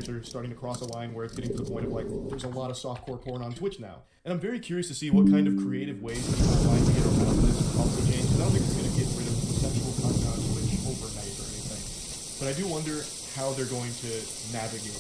are starting to cross a line where it's getting to the point of like there's a lot of softcore porn on Twitch now, and I'm very curious to see what kind of creative ways people find to get around this policy change. Because I don't think it's going to get rid of sexual content on Twitch overnight or anything, but I do wonder how they're going to navigate.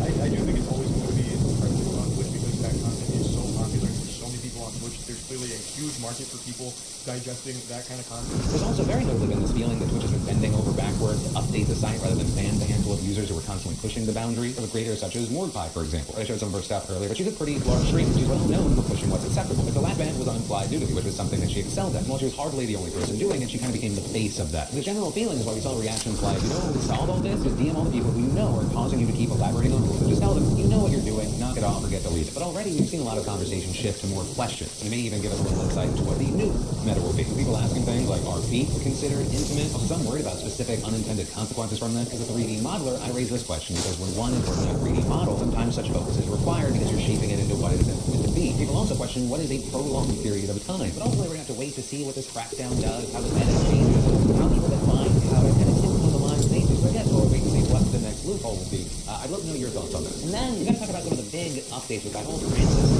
I do think it's always going to be prevalent on Twitch because that content is so popular. There's so many people on Twitch. There's clearly a huge market for people digesting that kind of content. There's also very notably been this feeling that Twitch has been bending over backwards to update the site rather than ban the handful of users who were constantly pushing the boundaries of a creator such as Mordpie, for example. I showed some of her stuff earlier, but she's a pretty large streamer. She's well known for pushing what's acceptable. But the last ban was on implied nudity, which was something that she excelled at. Well, she was hardly the only person doing it, she kind of became the face of that. The general feeling is why we saw reactions like, you know how we solve all this? Just DM all the people who you know are causing you to keep elaborating on rules. So just tell them, you know what you're doing, knock it off or get deleted. But already we've seen a lot of conversation shift to more questions, and it may even give us a little insight into what the new meta will be. People asking things like, are feet considered intimate? Also, some worried about specific unintended consequences from this. As a 3D modeler, I raise this question because when one is working on a 3D model, sometimes such focus is required because you're shaping it into what it is intended to be. People also question, what is a prolonged period of time? But ultimately, we're going to have to wait to see what this crackdown does, how the meta changes, how people define how it kind of sits on the line of nature. So I guess we'll wait and see what the next loophole will be. I'd love to know your thoughts on this. And then we got to talk about some of the big updates with that whole Francis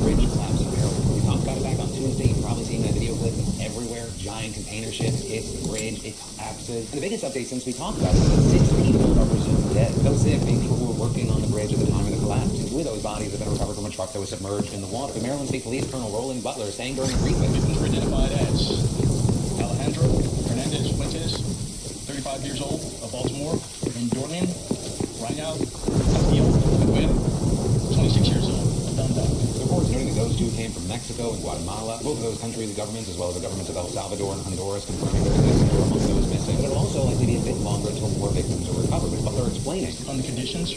Bridge collapse in Maryland. We talked about it back on Tuesday. You've probably seen that video clip everywhere. Giant container ships hits the bridge, it collapses. And the biggest update since we talked about it is that 6 people are presumed dead. Those 6 being people who were working on the bridge at the time of the collapse. 2 of those bodies have been recovered from a truck that was submerged in the water. The Maryland State Police Colonel Roland Butler saying during a briefing, were identified as Alejandro Hernandez Fuentes, 35 years old, of Baltimore, and Dorlan Rangel Castillo, Aguirre, 26 years old, of Dundalk. The reports noting that those 2 came from Mexico and Guatemala. Both of those countries' governments, as well as the governments of El Salvador and Honduras, confirming their existence were among those missing. But it'll also likely be a bit longer until more victims are recovered, with Butler explaining. On the conditions